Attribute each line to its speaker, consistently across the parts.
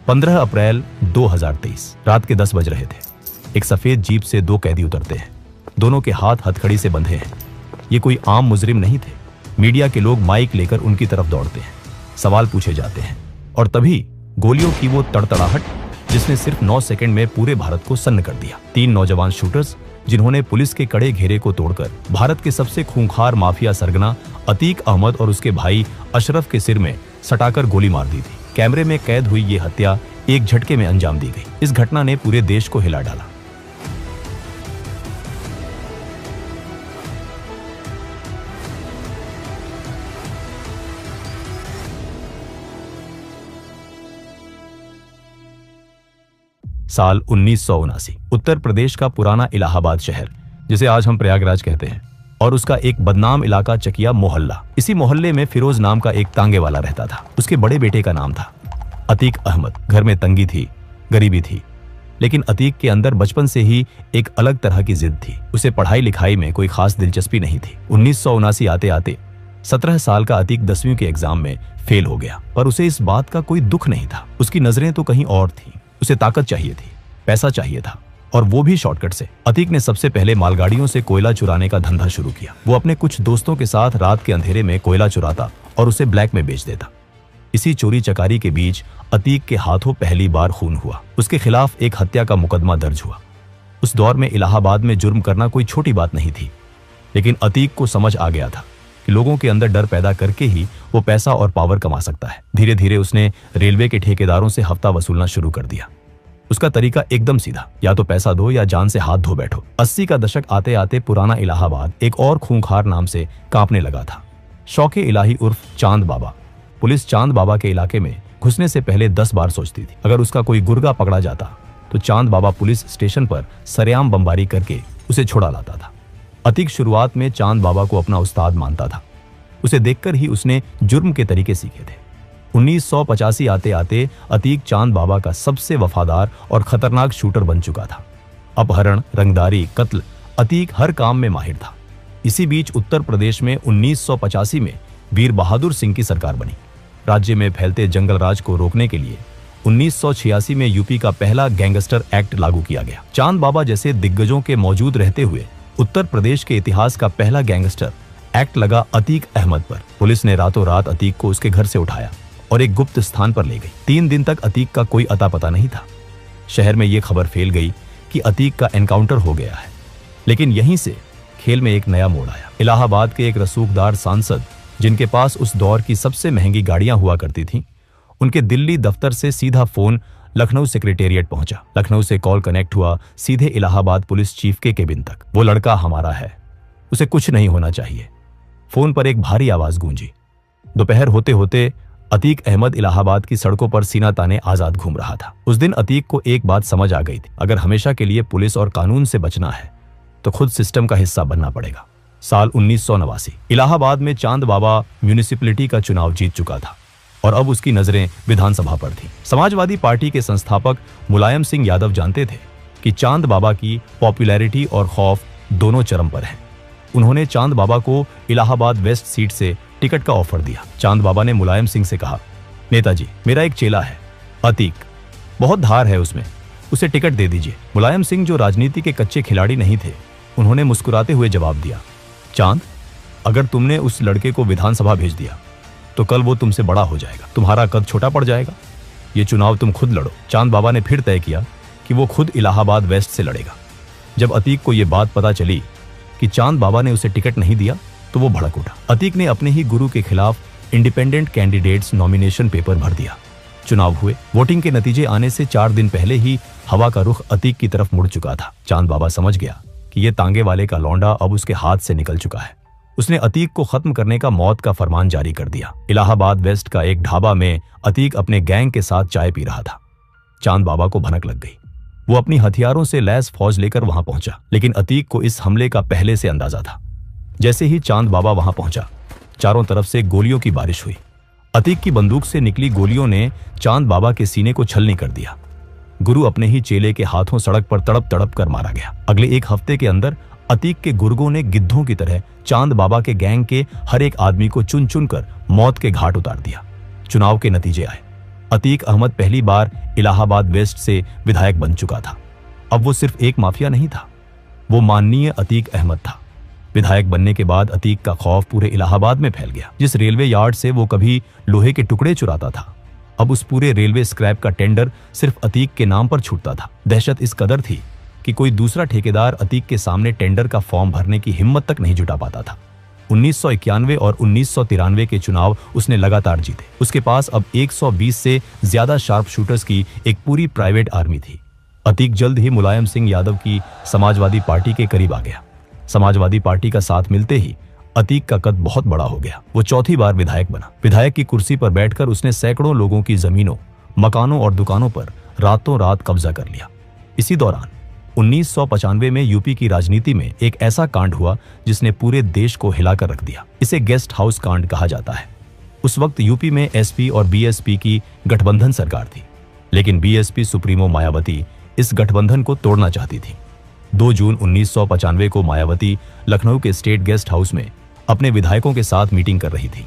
Speaker 1: 15 अप्रैल 2023 रात के 10 बज रहे थे। एक सफेद जीप से 2 कैदी उतरते हैं। दोनों के हाथ हथकड़ी से बंधे हैं। ये कोई आम मुजरिम नहीं थे। मीडिया के लोग माइक लेकर उनकी तरफ दौड़ते हैं। सवाल पूछे जाते हैं और तभी गोलियों की वो तड़तड़ाहट जिसने सिर्फ 9 सेकंड में पूरे भारत को सन्न कर दिया। 3 नौजवान शूटर्स जिन्होंने पुलिस के कड़े घेरे को तोड़कर भारत के सबसे खूंखार माफिया सरगना अतीक अहमद और उसके भाई अशरफ के सिर में सटाकर गोली मार दी थी। कैमरे में कैद हुई ये हत्या एक झटके में अंजाम दी गई। इस घटना ने पूरे देश को हिला डाला। साल 1979। उत्तर प्रदेश का पुराना इलाहाबाद शहर, जिसे आज हम प्रयागराज कहते हैं, और उसका एक बदनाम इलाका चकिया मोहल्ला। इसी मोहल्ले में फिरोज नाम का एक तांगे वाला रहता था। उसके बड़े बेटे का नाम था अतीक अहमद। घर में तंगी थी, गरीबी थी, लेकिन अतीक के अंदर बचपन से ही एक अलग तरह की जिद थी। उसे पढ़ाई लिखाई में कोई खास दिलचस्पी नहीं थी। 1979 आते आते 17 साल का अतीक 10वीं के एग्जाम में फेल हो गया, पर उसे इस बात का कोई दुख नहीं था। उसकी नजरें तो कहीं और थीं। उसे ताकत चाहिए थी, पैसा चाहिए था, और वो भी शॉर्टकट से। अतीक ने सबसे पहले मालगाड़ियों से कोयला चुराने का धंधा शुरू किया। वो अपने कुछ दोस्तों के साथ रात के अंधेरे में कोयला चुराता और उसे ब्लैक में बेच देता। इसी चोरी चकारी के बीच अतीक के हाथों पहली बार खून हुआ। उसके खिलाफ एक हत्या का मुकदमा दर्ज हुआ। उस दौर में इलाहाबाद में जुर्म करना कोई छोटी बात नहीं थी, लेकिन अतीक को समझ आ गया था कि लोगों के अंदर डर पैदा करके ही वो पैसा और पावर कमा सकता है। धीरे धीरे उसने रेलवे के ठेकेदारों से हफ्ता वसूलना शुरू कर दिया। उसका तरीका एकदम सीधा, या तो पैसा दो या जान से हाथ धो बैठो। 80 का दशक आते आते पुराना इलाहाबाद एक और खूंखार नाम से कांपने लगा था। शौके इलाही उर्फ चांद बाबा। पुलिस चांद बाबा के इलाके में घुसने से पहले 10 बार सोचती थी। अगर उसका कोई गुर्गा पकड़ा जाता तो चांद बाबा पुलिस स्टेशन पर सरेआम बमबारी करके उसे छुड़ा लाता था। अतीक शुरुआत में चांद बाबा को अपना उस्ताद मानता था। उसे देखकर ही उसने जुर्म के तरीके सीखे थे। 1985 आते आते अतीक चांद बाबा का सबसे वफादार और खतरनाक शूटर बन चुका था। अपहरण, रंगदारी, कत्ल, अतीक हर काम में माहिर था। इसी बीच उत्तर प्रदेश में 1985 में वीर बहादुर सिंह की सरकार बनी। राज्य में फैलते जंगल राज को रोकने के लिए 1986 में यूपी का पहला गैंगस्टर एक्ट लागू किया गया। चांद बाबा जैसे दिग्गजों के मौजूद रहते हुए उत्तर प्रदेश के इतिहास का पहला गैंगस्टर एक्ट लगा अतीक अहमद पर। पुलिस ने रातों रात अतीक को उसके घर से उठाया और एक गुप्त स्थान पर ले गई। 3 दिन तक अतीक का कोई अता पता नहीं था। शहर में यह खबर फैल गई कि अतीक का एनकाउंटर हो गया है। लेकिन यहीं से खेल में एक नया मोड़ आया। इलाहाबाद के एक रसूखदार सांसद, जिनके पास उस दौर की सबसे महंगी गाड़ियां हुआ करती थीं, उनके दिल्ली दफ्तर से सीधा फोन लखनऊ सेक्रेटेरिएट पहुंचा। लखनऊ से कॉल कनेक्ट हुआ सीधे इलाहाबाद पुलिस चीफ के केबिन तक। वो लड़का हमारा है, उसे कुछ नहीं होना चाहिए। फोन पर एक भारी आवाज गूंजी। दोपहर होते होते अतीक अहमद इलाहाबाद की सड़कों पर सीना ताने आजाद घूम रहा था। उस दिन अतीक को एक बात समझ आ गई थी, अगर हमेशा के लिए पुलिस और कानून से बचना है तो खुद सिस्टम का हिस्सा बनना पड़ेगा। साल 1989। इलाहाबाद में चांद बाबा म्यूनिसिपैलिटी का चुनाव जीत चुका था और अब उसकी नजरें विधानसभा पर थीं। समाजवादी पार्टी के संस्थापक मुलायम सिंह यादव जानते थे कि चांद बाबा की पॉपुलैरिटी और खौफ दोनों चरम पर हैं। उन्होंने चांद बाबा को इलाहाबाद वेस्ट सीट से टिकट का ऑफर दिया। चांद बाबा ने मुलायम सिंह से कहा, नेताजी, मेरा एक चेला है अतीक, बहुत धार है उसमें, उसे टिकट दे दीजिए। मुलायम सिंह, जो राजनीति के कच्चे खिलाड़ी नहीं थे, उन्होंने मुस्कुराते हुए जवाब दिया, चांद, अगर तुमने उस लड़के को विधानसभा भेज दिया तो कल वो तुमसे बड़ा हो जाएगा, तुम्हारा कद छोटा पड़ जाएगा। ये चुनाव तुम खुद लड़ो। चांद बाबा ने फिर तय किया कि वो खुद इलाहाबाद वेस्ट से लड़ेगा। जब अतीक को यह बात पता चली कि चांद बाबा ने उसे टिकट नहीं दिया तो वो भड़क उठा। अतीक ने अपने ही गुरु के खिलाफ इंडिपेंडेंट कैंडिडेट्स नॉमिनेशन पेपर भर दिया। चुनाव हुए। वोटिंग के नतीजे आने से 4 दिन पहले ही हवा का रुख अतीक की तरफ मुड़ चुका था। चांद बाबा समझ गया कि ये तांगे वाले का लौंडा अब उसके हाथ से निकल चुका है। उसने अतीक को खत्म करने का मौत का फरमान जारी कर दिया। इलाहाबाद वेस्ट का एक ढाबा में अतीक अपने गैंग के साथ चाय पी रहा था। चांद बाबा को भनक लग गई। वो अपनी हथियारों से लैस फौज लेकर वहां पहुंचा, लेकिन अतीक को इस हमले का पहले से अंदाजा था। जैसे ही चांद बाबा वहां पहुंचा, चारों तरफ से गोलियों की बारिश हुई। अतीक की बंदूक से निकली गोलियों ने चांद बाबा के सीने को छलनी कर दिया। गुरु अपने ही चेले के हाथों सड़क पर तड़प तड़प कर मारा गया। अगले 1 हफ्ते के अंदर अतीक के गुर्गों ने गिद्धों की तरह चांद बाबा के गैंग के हर एक आदमी को चुन चुन कर मौत के घाट उतार दिया। चुनाव के नतीजे आए। अतीक अहमद पहली बार इलाहाबाद वेस्ट से विधायक बन चुका था। अब वो सिर्फ एक माफिया नहीं था, वो माननीय अतीक अहमद था। विधायक बनने के बाद अतीक का खौफ पूरे इलाहाबाद में फैल गया। जिस रेलवे यार्ड से वो कभी लोहे के टुकड़े चुराता था, अब उस पूरे रेलवे स्क्रैप का टेंडर सिर्फ अतीक के नाम पर छूटता था। दहशत इस कदर थी कि कोई दूसरा ठेकेदार अतीक के सामने टेंडर का फॉर्म भरने की हिम्मत तक नहीं जुटा पाता था। 1991 और 1993 के चुनाव उसने लगातार जीते। उसके पास अब 120 से ज्यादा शार्प शूटर्स की एक पूरी प्राइवेट आर्मी थी। अतीक जल्द ही मुलायम सिंह यादव की समाजवादी पार्टी के करीब आ गया। समाजवादी पार्टी का साथ मिलते ही अतीक का कद बहुत बड़ा हो गया। वो चौथी बार विधायक बना। विधायक की कुर्सी पर बैठकर उसने सैकड़ों लोगों की जमीनों, मकानों और दुकानों पर रातों रात कब्जा कर लिया। इसी दौरान 1995 में यूपी की राजनीति में एक ऐसा कांड हुआ जिसने पूरे देश को हिलाकर रख दिया। इसे गेस्ट हाउस कांड कहा जाता है। उस वक्त यूपी में एसपी और बीएसपी की गठबंधन सरकार थी, लेकिन बीएसपी सुप्रीमो मायावती इस गठबंधन को तोड़ना चाहती थी। 2 जून 1995 को मायावती लखनऊ के स्टेट गेस्ट हाउस में अपने विधायकों के साथ मीटिंग कर रही थी।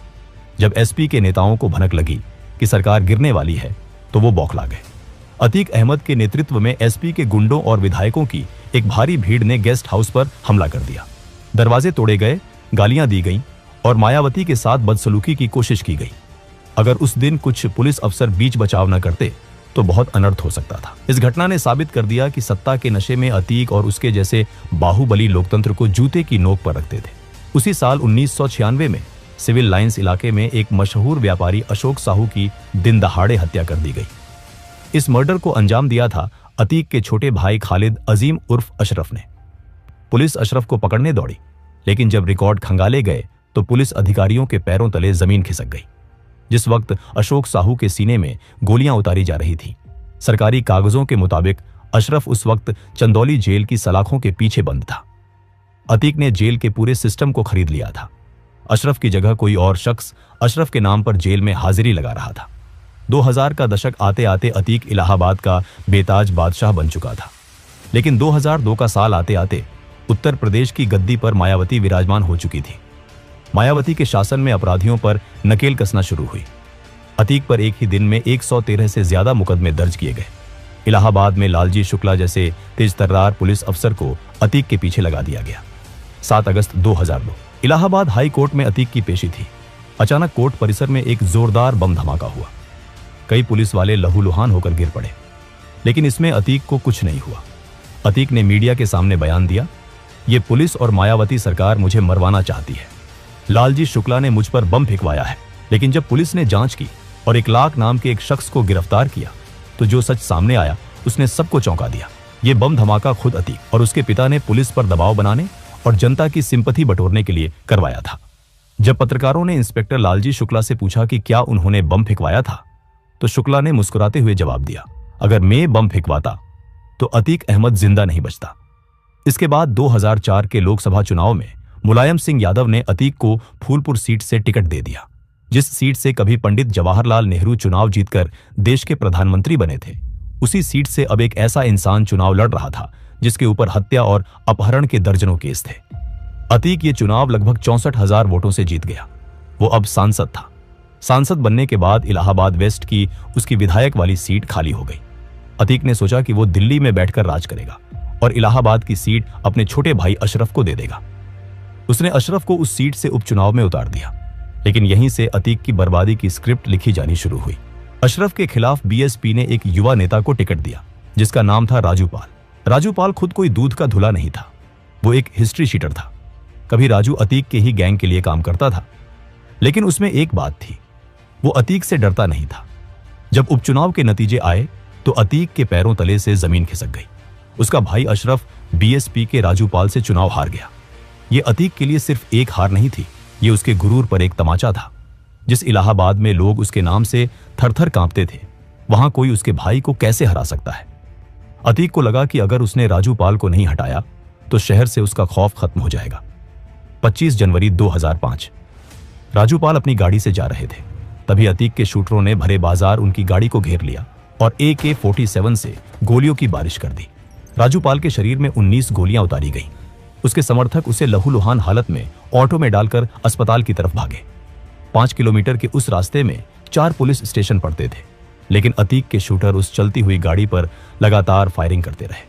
Speaker 1: जब एसपी के नेताओं को भनक लगी कि सरकार गिरने वाली है, तो वो बौखला गए। अतीक अहमद के नेतृत्व में एसपी के गुंडों और विधायकों की एक भारी भीड़ ने गेस्ट हाउस पर हमला कर दिया। दरवाजे तोड़े गए, गालियां दी गईं और मायावती के साथ बदसलूकी की कोशिश की गई। अगर उस दिन कुछ पुलिस अफसर बीच बचाव न करते तो बहुत अनर्थ हो सकता था। इस घटना ने साबित कर दिया कि सत्ता के नशे में अतीक और उसके जैसे बाहुबली लोकतंत्र को जूते की नोक पर रखते थे। उसी साल 1996 में सिविल लाइंस इलाके में एक मशहूर व्यापारी अशोक साहू की दिन दहाड़े हत्या कर दी गई। इस मर्डर को अंजाम दिया था अतीक के छोटे भाई खालिद अजीम उर्फ अशरफ ने। पुलिस अशरफ को पकड़ने दौड़ी, लेकिन जब रिकॉर्ड खंगाले गए तो पुलिस अधिकारियों के पैरों तले जमीन खिसक गई। जिस वक्त अशोक साहू के सीने में गोलियां उतारी जा रही थी, सरकारी कागजों के मुताबिक अशरफ उस वक्त चंदौली जेल की सलाखों के पीछे बंद था। अतीक ने जेल के पूरे सिस्टम को खरीद लिया था। अशरफ की जगह कोई और शख्स अशरफ के नाम पर जेल में हाजिरी लगा रहा था। 2000 का दशक आते आते अतीक इलाहाबाद का बेताज बादशाह बन चुका था। लेकिन 2002 का साल आते आते उत्तर प्रदेश की गद्दी पर मायावती विराजमान हो चुकी थी। मायावती के शासन में अपराधियों पर नकेल कसना शुरू हुई। अतीक पर एक ही दिन में 113 से ज्यादा मुकदमे दर्ज किए गए। इलाहाबाद में लालजी शुक्ला जैसे तेजतर्रार पुलिस अफसर को अतीक के पीछे लगा दिया गया। 7 अगस्त 2002 इलाहाबाद हाई कोर्ट में अतीक की पेशी थी। अचानक कोर्ट परिसर में एक जोरदार बम धमाका हुआ। कई पुलिस वाले लहूलुहान होकर गिर पड़े, लेकिन इसमें अतीक को कुछ नहीं हुआ। अतीक ने मीडिया के सामने बयान दिया, ये पुलिस और मायावती सरकार मुझे मरवाना चाहती है। लालजी शुक्ला ने मुझ पर बम फेंकवाया है। लेकिन जब पुलिस ने जांच की और 1 लाख नाम के एक शख्स को गिरफ्तार किया, तो जो सच सामने आया उसने सबको चौंका दिया। ये बम धमाका खुद अतीक और उसके पिता ने पुलिस पर दबाव बनाने और जनता की सिंपैथी बटोरने के लिए करवाया था। जब पत्रकारों ने इंस्पेक्टर लालजी शुक्ला से पूछा कि क्या उन्होंने बम फेंकवाया था, तो शुक्ला ने मुस्कुराते हुए जवाब दिया, अगर मैं बम फेंकवाता तो अतीक अहमद जिंदा नहीं बचता। इसके बाद 2004 के लोकसभा चुनाव में मुलायम सिंह यादव ने अतीक को फूलपुर सीट से टिकट दे दिया, जिस सीट से कभी पंडित जवाहरलाल नेहरू चुनाव जीतकर देश के प्रधानमंत्री बने थे। उसी सीट से अब एक ऐसा इंसान चुनाव लड़ रहा था जिसके ऊपर हत्या और अपहरण के दर्जनों केस थे। अतीक ये चुनाव लगभग 64,000 वोटों से जीत गया। वो अब सांसद था। सांसद बनने के बाद इलाहाबाद वेस्ट की उसकी विधायक वाली सीट खाली हो गई। अतीक ने सोचा कि वो दिल्ली में बैठकर राज करेगा और इलाहाबाद की सीट अपने छोटे भाई अशरफ को दे देगा। उसने अशरफ को उस सीट से उपचुनाव में उतार दिया, लेकिन यहीं से अतीक की बर्बादी की स्क्रिप्ट लिखी जानी शुरू हुई। अशरफ के खिलाफ बीएसपी ने एक युवा नेता को टिकट दिया जिसका नाम था राजू पाल। राजू पाल खुद कोई दूध का धुला नहीं था, वो एक हिस्ट्री शीटर था। कभी राजू अतीक के ही गैंग के लिए काम करता था, लेकिन उसमें एक बात थी, वो अतीक से डरता नहीं था। जब उपचुनाव के नतीजे आए तो अतीक के पैरों तले से जमीन खिसक गई। उसका भाई अशरफ बीएसपी के राजू पाल से चुनाव हार गया। ये अतीक के लिए सिर्फ एक हार नहीं थी, ये उसके गुरूर पर एक तमाचा था। जिस इलाहाबाद में लोग उसके नाम से थरथर कांपते थे, वहां कोई उसके भाई को कैसे हरा सकता है। अतीक को लगा कि अगर उसने राजू पाल को नहीं हटाया तो शहर से उसका खौफ खत्म हो जाएगा। 25 जनवरी 2005 राजू पाल अपनी गाड़ी से जा रहे थे, तभी अतीक के शूटरों ने भरे बाजार उनकी गाड़ी को घेर लिया और AK-47 से गोलियों की बारिश कर दी। राजू पाल के शरीर में 19 गोलियां उतारी गईं। उसके समर्थक उसे लहूलुहान हालत में ऑटो में डालकर अस्पताल की तरफ भागे। 5 किलोमीटर के उस रास्ते में 4 पुलिस स्टेशन पड़ते थे। लेकिन अतीक के शूटर उस चलती हुई गाड़ी पर लगातार फायरिंग करते रहे।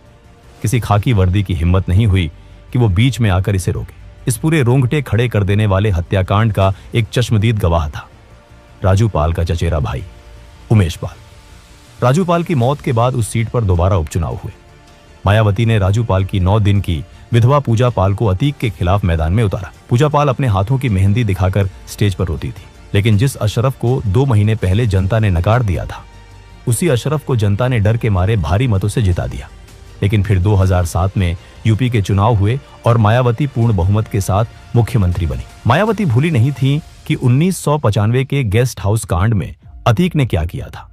Speaker 1: किसी खाकी वर्दी की हिम्मत नहीं हुई कि वो बीच में आकर इसे रोके। इस पूरे रोंगटे खड़े कर देने वाले हत्याकांड का एक चश्मदीद गवाह था राजू पाल का चचेरा भाई उमेश पाल। राजू पाल की मौत के बाद उस सीट पर दोबारा उपचुनाव हुए। मायावती ने राजू पाल की 9 दिन की विधवा पूजा पाल को अतीक के खिलाफ मैदान में उतारा। पूजा पाल अपने हाथों की मेहंदी दिखाकर स्टेज पर रोती थी, लेकिन जिस अशरफ को 2 महीने पहले जनता ने नकार दिया था, उसी अशरफ को जनता ने डर के मारे भारी मतों से जिता दिया। लेकिन फिर 2007 में यूपी के चुनाव हुए और मायावती पूर्ण बहुमत के साथ मुख्यमंत्री बनी। मायावती भूली नहीं थी कि 1995 के गेस्ट हाउस कांड में अतीक ने क्या किया था।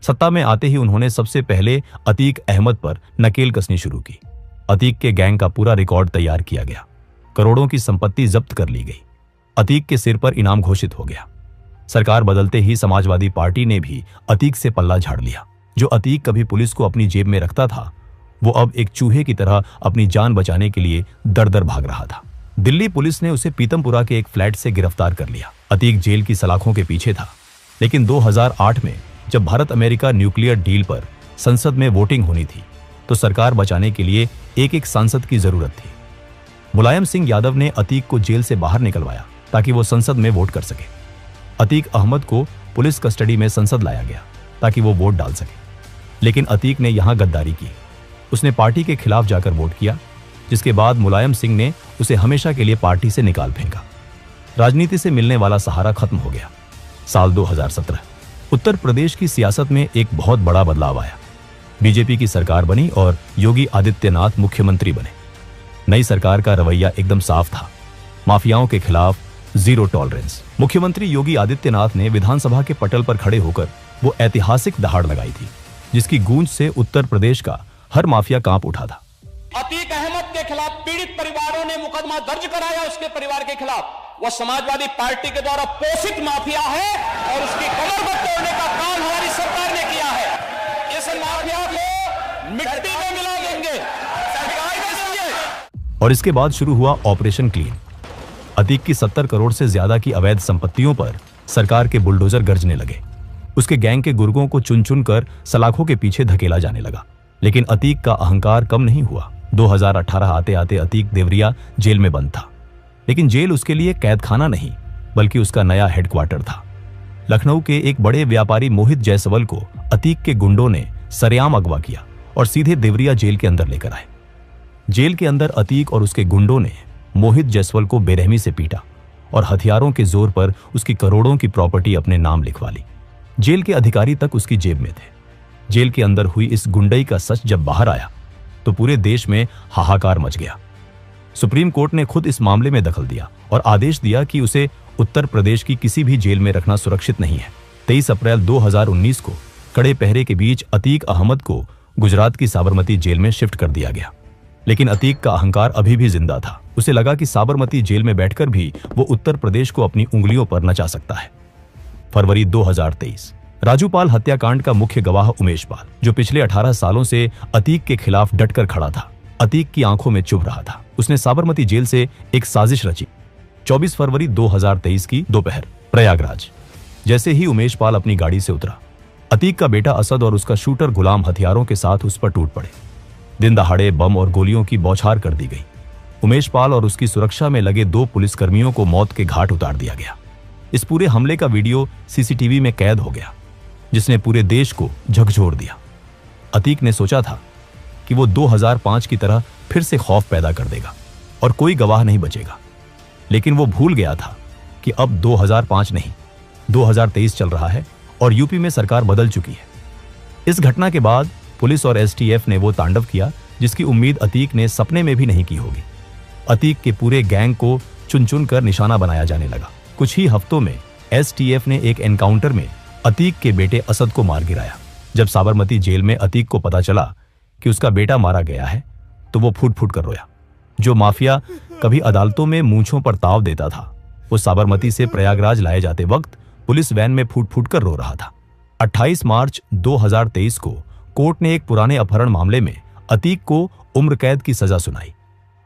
Speaker 1: सत्ता में आते ही उन्होंने सबसे पहले अतीक अहमद पर नकेल कसनी शुरू की। अतीक के गैंग का पूरा रिकॉर्ड तैयार किया गया। करोड़ों की संपत्ति जब्त कर ली गई। अतीक के सिर पर इनाम घोषित हो गया। सरकार बदलते ही समाजवादी पार्टी ने भी अतीक से पल्ला झाड़ लिया। जो अतीक कभी पुलिस को अपनी जेब में रखता था, वो अब एक चूहे की तरह अपनी जान बचाने के लिए दर-दर भाग रहा था। दिल्ली पुलिस ने उसे पीतमपुरा के एक फ्लैट से गिरफ्तार कर लिया। अतीक जेल की सलाखों के पीछे था, लेकिन 2008 में जब भारत अमेरिका न्यूक्लियर डील पर संसद में वोटिंग होनी थी, तो सरकार बचाने के लिए एक सांसद की जरूरत थी। मुलायम सिंह यादव ने अतीक को जेल से बाहर निकलवाया ताकि वो संसद में वोट कर सके। अतीक अहमद को पुलिस कस्टडी में संसद लाया गया ताकि वो वोट डाल सके, लेकिन अतीक ने यहां गद्दारी की। उसने पार्टी के खिलाफ जाकर वोट किया, जिसके बाद मुलायम सिंह ने उसे हमेशा के लिए पार्टी से निकाल फेंका। राजनीति से मिलने वाला सहारा खत्म हो गया। साल 2017 उत्तर प्रदेश की सियासत में एक बहुत बड़ा बदलाव आया। बीजेपी की सरकार बनी और योगी आदित्यनाथ मुख्यमंत्री बने। नई सरकार का रवैया एकदम साफ था, माफियाओं के खिलाफ जीरो टॉलरेंस। मुख्यमंत्री योगी आदित्यनाथ ने विधानसभा के पटल पर खड़े होकर वो ऐतिहासिक दहाड़ लगाई थी, जिसकी गूंज से उत्तर प्रदेश का हर माफिया कांप उठा था।
Speaker 2: अतीक अहमद के खिलाफ पीड़ित परिवारों ने मुकदमा दर्ज कराया उसके परिवार के खिलाफ। वह समाजवादी पार्टी के द्वारा पोषित माफिया है और उसकी कमर को तोड़ने का काम हमारी सरकार ने किया है। इस माफिया को मिट्टी में मिला देंगे।
Speaker 1: और इसके बाद शुरू हुआ ऑपरेशन क्लीन। अतीक की 70 करोड़ से ज्यादा की अवैध संपत्तियों पर सरकार के बुलडोजर गरजने लगे। उसके गैंग के गुर्गों को चुन चुन कर सलाखों के पीछे धकेला जाने लगा। लेकिन अतीक का अहंकार कम नहीं हुआ। 2018 आते आते अतीक देवरिया जेल में बंद था, लेकिन जेल उसके लिए कैदखाना नहीं, बल्कि उसका नया हेडक्वार्टर था। लखनऊ के एक बड़े व्यापारी मोहित जायसवाल को अतीक के गुंडों ने सरेआम अगवा किया और सीधे देवरिया जेल के अंदर लेकर आए। जेल के अंदर अतीक और उसके गुंडों ने मोहित जायसवाल को बेरहमी से पीटा और हथियारों के जोर पर उसकी करोड़ों की प्रॉपर्टी अपने नाम लिखवा ली। जेल के अधिकारी तक उसकी जेब में थे। जेल के अंदर हुई इस गुंडई का सच जब बाहर आया तो पूरे देश में हाहाकार मच गया। सुप्रीम कोर्ट ने खुद इस मामले में दखल दिया और आदेश दिया कि उसे उत्तर प्रदेश की किसी भी जेल में रखना सुरक्षित नहीं है। 23 अप्रैल 2019 को कड़े पहरे के बीच अतीक अहमद को गुजरात की साबरमती जेल में शिफ्ट कर दिया गया। लेकिन अतीक का अहंकार अभी भी जिंदा था। उसे लगा कि साबरमती जेल में बैठकर भी वो उत्तर प्रदेश को अपनी उंगलियों पर नचा सकता है। फरवरी 2023 राजूपाल हत्याकांड का मुख्य गवाह उमेश पाल, जो पिछले 18 सालों से अतीक के खिलाफ डटकर खड़ा था, अतीक की आंखों में चुभ रहा था। उसने साबरमती जेल से एक साजिश रची। 24 फरवरी 2023 की दोपहर प्रयागराज। जैसे ही उमेश पाल अपनी गाड़ी से उतरा, अतीक का बेटा असद और उसका शूटर गुलाम हथियारों के साथ उस पर टूट पड़े। दिन दहाड़े बम और गोलियों की बौछार कर दी गई। उमेश पाल और उसकी सुरक्षा में लगे 2 पुलिसकर्मियों को मौत के घाट उतार दिया गया। इस पूरे हमले का वीडियो सीसीटीवी में कैद हो गया, जिसने पूरे देश को झकझोर दिया। अतीक ने सोचा था कि वो 2005 की तरह फिर से खौफ पैदा कर देगा और कोई गवाह नहीं बचेगा, लेकिन वो भूल गया था कि अब 2005 नहीं, 2023 चल रहा है और यूपी में सरकार बदल चुकी है। इस घटना के बाद पुलिस और एसटीएफ ने वो तांडव किया जिसकी उम्मीद अतीक ने सपने में भी नहीं की होगी। अतीक के पूरे गैंग को चुन चुन कर निशाना बनाया जाने लगा। कुछ ही हफ्तों में एसटीएफ ने एक एनकाउंटर में अतीक के बेटे असद को मार गिराया। जब साबरमती जेल में अतीक को पता चला कि उसका बेटा मारा गया है, तो वो फूट फूट कर रोया। जो माफिया कभी अदालतों में मूंछों पर ताव देता था, वो साबरमती से प्रयागराज लाए जाते वक्त पुलिस वैन में फूट फूट कर रो रहा था। 28 मार्च 2023 को कोर्ट ने एक पुराने अपहरण मामले में अतीक को उम्र कैद की सजा सुनाई।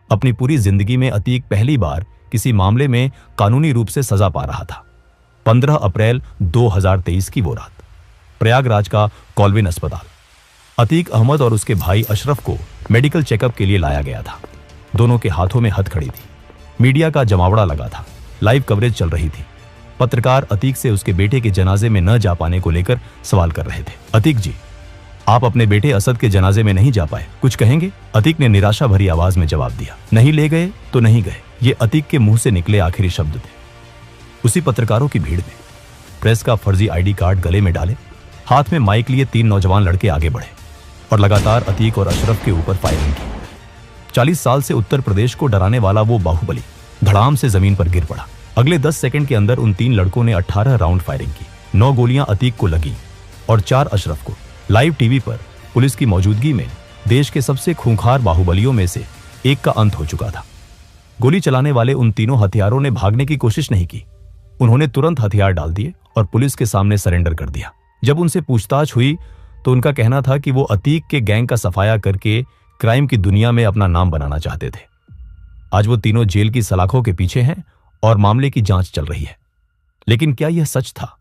Speaker 1: अपनी पूरी जिंदगी में अतीक पहली बार किसी मामले में कानूनी रूप से सजा पा रहा था। 15 अप्रैल 2023 की वो रात प्रयागराज का कॉल्विन अस्पताल। अतीक अहमद और उसके भाई अशरफ को मेडिकल चेकअप के लिए लाया गया था। दोनों के हाथों में हथकड़ी थी। मीडिया का जमावड़ा लगा था। लाइव कवरेज चल रही थी। पत्रकार अतीक से उसके बेटे के जनाजे में न जा पाने को लेकर सवाल कर रहे थे। अतीक जी, आप अपने बेटे असद के जनाजे में नहीं जा पाए, कुछ कहेंगे? अतीक ने निराशा भरी आवाज में जवाब दिया, नहीं ले गए तो नहीं गए। ये अतीक के मुंह से निकले आखिरी शब्द थे। उसी पत्रकारों की भीड़ में प्रेस का फर्जी आईडी कार्ड गले में डाले, हाथ में माइक लिए 3 नौजवान लड़के आगे बढ़े और लगातार अतीक और अशरफ के ऊपर फायरिंग की। 40 साल से उत्तर प्रदेश को डराने वाला वो बाहुबली धड़ाम से जमीन पर गिर पड़ा। अगले 10 सेकंड के अंदर उन 3 लड़कों ने 18 राउंड फायरिंग की। 9 गोलियां अतीक को लगी और 4 अशरफ को। लाइव टीवी पर पुलिस की मौजूदगी में देश के सबसे खूंखार बाहुबलियों में से एक का अंत हो चुका था। गोली चलाने वाले उन तीनों हथियारों ने भागने की कोशिश नहीं की। उन्होंने तुरंत हथियार डाल दिए और पुलिस के सामने सरेंडर कर दिया। जब उनसे पूछताछ हुई तो उनका कहना था कि वो अतीक के गैंग का सफाया करके क्राइम की दुनिया में अपना नाम बनाना चाहते थे। आज वो तीनों जेल की सलाखों के पीछे हैं और मामले की जांच चल रही है। लेकिन क्या यह सच था?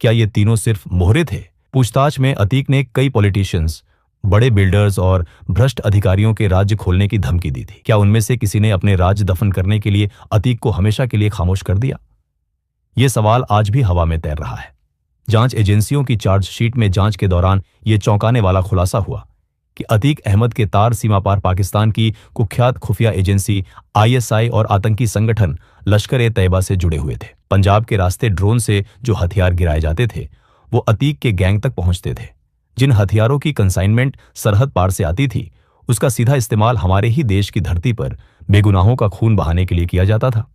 Speaker 1: क्या ये तीनों सिर्फ मोहरे थे? पूछताछ में अतीक ने कई पॉलिटिशियंस, बड़े बिल्डर्स और भ्रष्ट अधिकारियों के राज्य खोलने की धमकी दी थी। क्या उनमें से किसी ने अपने राज्य दफन करने के लिए अतीक को हमेशा के लिए खामोश कर दिया? यह सवाल आज भी हवा में तैर रहा है। जांच एजेंसियों की चार्जशीट में जांच के दौरान यह चौंकाने वाला खुलासा हुआ कि अतीक अहमद के तार सीमा पार पाकिस्तान की कुख्यात खुफिया एजेंसी ISI और आतंकी संगठन लश्कर-ए-तैयबा से जुड़े हुए थे। पंजाब के रास्ते ड्रोन से जो हथियार गिराए जाते थे वो अतीक के गैंग तक पहुंचते थे। जिन हथियारों की कंसाइनमेंट सरहद पार से आती थी उसका सीधा इस्तेमाल हमारे ही देश की धरती पर बेगुनाहों का खून बहाने के लिए किया जाता था।